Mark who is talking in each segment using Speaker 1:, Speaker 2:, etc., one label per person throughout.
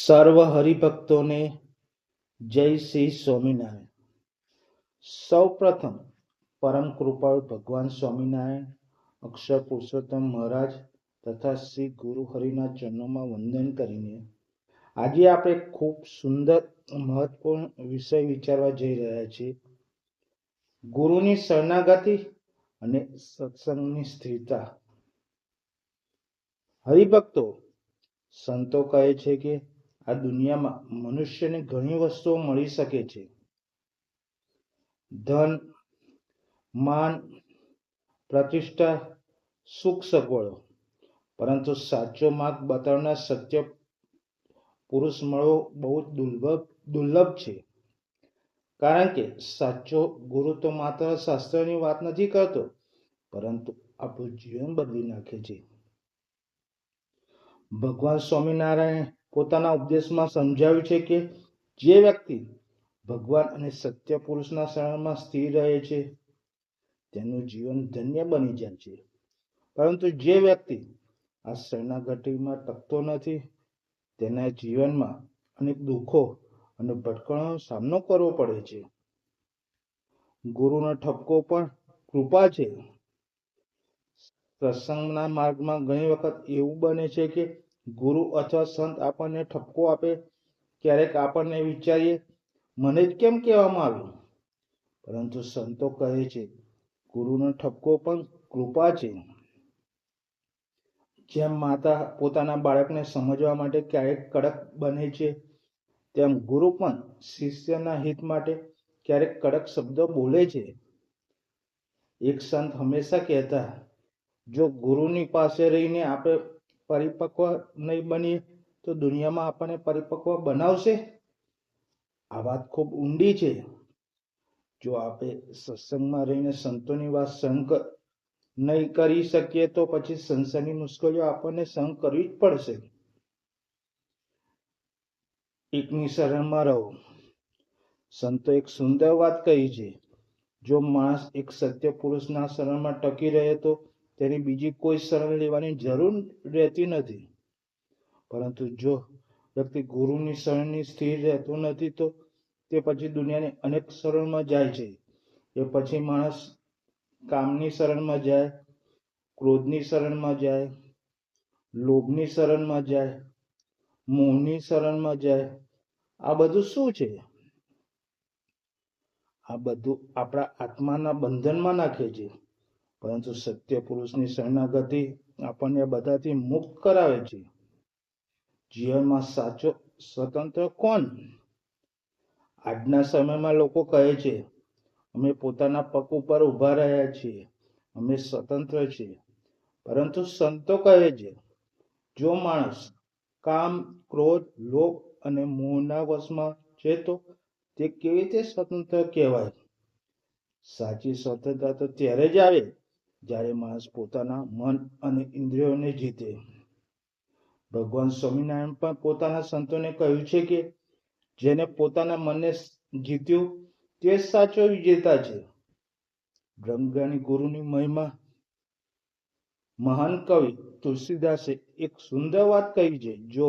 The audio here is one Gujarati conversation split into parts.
Speaker 1: સર્વ હરિભક્તોને જય શ્રી સ્વામિનારાયણ। સૌ પ્રથમ પરમ કૃપાળુ ભગવાન સ્વામિનારાયણ, અક્ષર પુરુષોત્તમ મહારાજ તથા શ્રી ગુરુ હરિના ચરણોમાં વંદન કરીને આજે આપણે ખૂબ સુંદર મહત્વપૂર્ણ વિષય વિચારવા જઈ રહ્યા છીએ। ગુરુની શરણાગતિ અને સત્સંગની સ્થિરતા। હરિભક્તો, સંતો કહે છે કે આ દુનિયામાં મનુષ્યને ઘણી વસ્તુઓ મળી શકે છે, ધન, માન, પ્રતિષ્ઠા, સુખ સગવડો, પરંતુ સાચો માર્ગ બતાવનાર સત્ય પુરુષ મળવો બહુ દુર્લભ છે। કારણ કે સાચો ગુરુ તો માત્ર શાસ્ત્રની વાત નથી કરતો, પરંતુ આપણું જીવન બદલી નાખે છે। ભગવાન સ્વામિનારાયણ પોતાના ઉપદેશમાં સમજાવ્યું છે કે જે વ્યક્તિ ભગવાન અને સત્ય પુરુષના શરણમાં સ્થિર રહે છે તેનું જીવન ધન્ય બની જાય છે, પરંતુ જે વ્યક્તિ આ શરણાગતિમાં ટકતો નથી તેના જીવનમાં અનેક દુઃખો અને ભટકણોનો સામનો કરવો પડે છે। ગુરુનો ઠપકો પણ કૃપા છે। સત્સંગના માર્ગમાં ઘણી વખત એવું બને છે કે ગુરુ અથવા સંત આપણને ઠપકો આપે, ક્યારેક આપણને વિચારીએ મને જ કેમ કહેવામાં આવ્યું, પરંતુ સંતો કહે છે ગુરુનો ઠપકો પણ કૃપા છે। જેમ માતા પોતાના બાળકને સમજવા માટે ક્યારેક કડક બને છે, તેમ ગુરુ પણ શિષ્યના હિત માટે ક્યારેક કડક શબ્દો બોલે છે। એક સંત હંમેશા કહેતા, જો ગુરુની પાસે રહીને આપણે પરિપક્વ નહીં બનીએ તો દુનિયામાં આપણને પરિપક્વ બનાવશે? આ વાત ખૂબ ઊંડી છે। જો આપણે સત્સંગમાં રહીને સંતોની વાત સહન નહીં કરી શકીએ તો પછી સંસારની મુશ્કેલીઓ આપણને સહન કરવી જ પડશે। એકની શરણમાં રહો। સંતો એક સુંદર વાત કહી છે, જો માણસ એક સત્ય પુરુષના શરણમાં ટકી રહે તો તેની બીજી કોઈ શરણ લેવાની જરૂર રહેતી નથી, પરંતુ જો વ્યક્તિ ગુરુની શરણની સ્થિર રહેતો નથી તો તે પછી દુનિયાની અનેક શરણમાં જાય છે। એ પછી માણસ કામની શરણમાં જાય, ક્રોધની શરણમાં જાય, લોભની શરણમાં જાય, મોહની શરણમાં જાય। આ બધું શું છે? આ બધું આપણા આત્માના બંધનમાં નાખે છે, પરંતુ સત્ય પુરુષની શરણાગતિ આપણને બધાથી મુક્ત કરાવે છે। જીવનમાં સાચો સ્વતંત્ર કોણ? આજના સમયમાં લોકો કહે છે અમે પોતાના પગ ઉપર ઊભા રહ્યા છીએ, અમે સ્વતંત્ર છીએ, પરંતુ સંતો કહે છે જો માણસ કામ, ક્રોધ, લોભ અને મોહના વશમાં છે તો તે કેવી રીતે સ્વતંત્ર કહેવાય? સાચી સ્વતંત્રતા તો ત્યારે જ આવે જ્યારે માણસ પોતાના મન અને ઇન્દ્રિયોને જીતે। ભગવાન સ્વામિનારાયણ પણ પોતાના સંતોને કહ્યું છે કે જેને પોતાના મનને જીત્યું તે જ સાચો વિજેતા છે। બ્રહ્મજ્ઞાની ગુરુની મહિમા મહાન કવિ તુલસીદાસે એક સુંદર વાત કહી છે, જો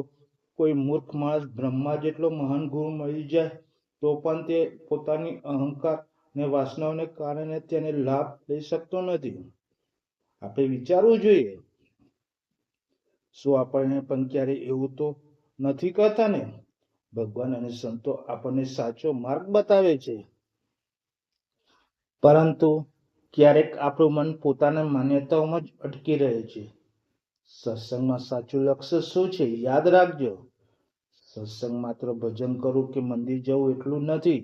Speaker 1: કોઈ મૂર્ખ માણસ બ્રહ્મા જેટલો મહાન ગુરુ મળી જાય તો પણ તે પોતાની અહંકાર અને વાસનાઓને કારણે તેને લાભ લઈ શકતો નથી। આપણે વિચારવું જોઈએ, શું આપણને પણ ક્યારે એવું તો નથી કરતા ને? ભગવાન અને સંતો આપણને સાચો માર્ગ બતાવે છે, પરંતુ ક્યારેક આપણું મન પોતાના માન્યતાઓમાં જ અટકી રહે છે। સત્સંગમાં સાચું લક્ષ્ય શું છે? યાદ રાખજો, સત્સંગ માત્ર ભજન કરવું કે મંદિર જવું એટલું નથી।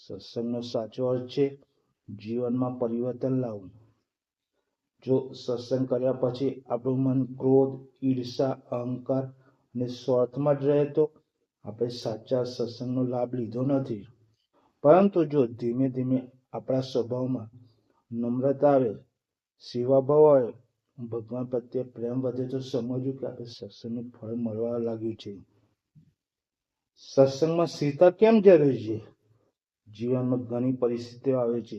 Speaker 1: સત્સંગનો સાચો અર્થ છે જીવનમાં પરિવર્તન લાવવું। જો સત્સંગ કર્યા પછી આપણું મન ક્રોધ, ઈર્ષા, અહંકાર અને સ્વાર્થમાં જ રહે તો આપણે સાચા સત્સંગનો લાભ લીધો નથી। પરંતુ જો ધીમે ધીમે આપણા સ્વભાવમાં નમ્રતા આવે, સેવાભાવ આવે, ભગવાન પ્રત્યે પ્રેમ વધે તો સમજવું કે આપણે સત્સંગનું ફળ મળવા લાગ્યું છે। સત્સંગમાં સ્થિરતા કેમ જરૂરી છે? જીવનમાં ઘણી પરિસ્થિતિઓ આવે છે,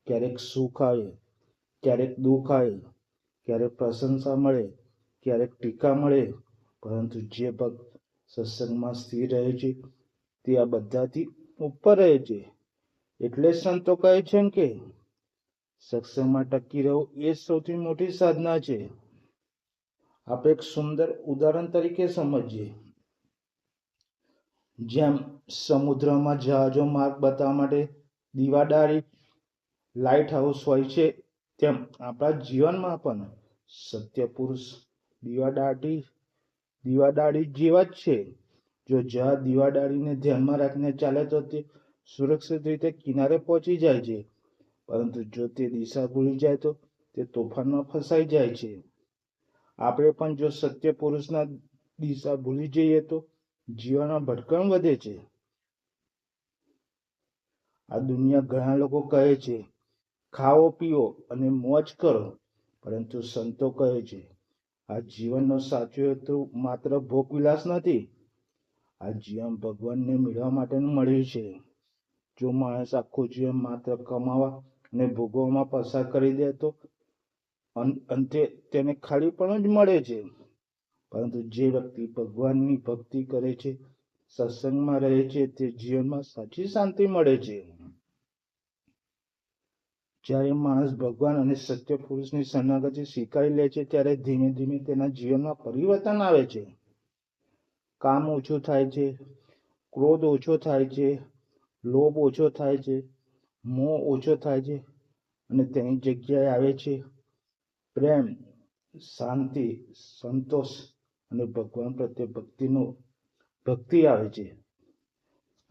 Speaker 1: ક્યારેક સુખ આવે, ક્યારેક દુઃખ આવે, ક્યારેક પ્રશંસા મળે, ક્યારેક ટીકા મળે, પરંતુ જે ભક્ત સત્સંગમાં સ્થિર રહે છે તે આ બધાથી ઉપર રહે છે. એટલે સંતો કહે છે કે સત્સંગમાં ટકી રહેવું એ સૌથી મોટી સાધના છે. આપણે એક સુંદર ઉદાહરણ તરીકે સમજીએ. જેમ સમુદ્રમાં જહાજો માર્ગ બતાવવા માટે દીવાદાળી લાઇટ હાઉસ હોય છે, તેમ આપણા જીવનમાં પણ સત્ય પુરુષ દીવાદાળી જેવા જ છે. જો જહાજ દીવાદાળીને ધ્યાનમાં રાખીને ચાલે તો તે સુરક્ષિત રીતે કિનારે પહોંચી જાય છે, પરંતુ જો તે દિશા ભૂલી જાય તો તે તોફાનમાં ફસાઈ જાય છે. આપણે પણ જો સત્ય પુરુષના દિશા ભૂલી જઈએ તો જીવનમાં ભટકણ વધે છે. આ દુનિયા ઘણા લોકો કહે છે ખાઓ પીઓ અને મોજ કરો, પરંતુ સંતો કહે છે આ જીવનનો સાચો હેતુ માત્ર ભોગવિલાસ નથી. આ જીવન ભગવાનને મેળવવા માટેનું મળ્યું છે. જો માણસ આખું જીવન માત્ર કમાવા અને ભોગવવામાં પસાર કરી દે તો અંતે તેને ખાલીપણું જ મળે છે. પરંતુ જે વ્યક્તિ ભગવાનની ભક્તિ કરે છે, સત્સંગમાં રહે છે, તે જીવનમાં સાચી શાંતિ મળે છે. જ્યારે માણસ ભગવાન અને સત્ય પુરુષની શરણાગતિ સ્વીકારી લે છે, ત્યારે ધીમે ધીમે તેના જીવનમાં પરિવર્તન આવે છે. કામ ઓછું થાય છે, ક્રોધ ઓછો થાય છે, લોભ ઓછો થાય છે, મોહ ઓછો થાય છે, અને તેની જગ્યાએ આવે છે પ્રેમ, શાંતિ, સંતોષ અને ભગવાન પ્રત્યે ભક્તિ આવે છે.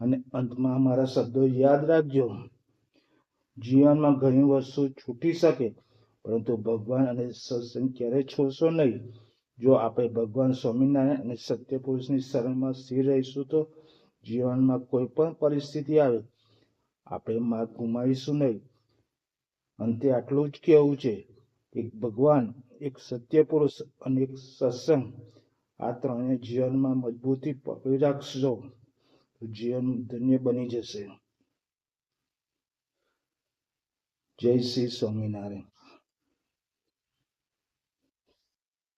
Speaker 1: અને અંતમાં અમારા શબ્દો યાદ રાખજો. જીવનમાં ઘણી વસ્તુ છૂટી શકે, પરંતુ ભગવાન અને સત્સંગ ક્યારેય છોડશો નહીં. જો આપણે ભગવાન સ્વામિનારાયણ અને સત્ય પુરુષની શરણમાં સ્થિર રહીશું તો જીવનમાં કોઈ પણ પરિસ્થિતિ આવે આપણે માર્ગ ગુમાવીશું નહીં. અંતે આટલું જ કહેવું છે, એક ભગવાન, એક સત્ય પુરુષ અને એક સત્સંગ, આ ત્રણે જીવનમાં મજબૂતી પકડી રાખશો તો જીવન ધન્ય બની જશે. જય શ્રી સ્વામિનારાયણ.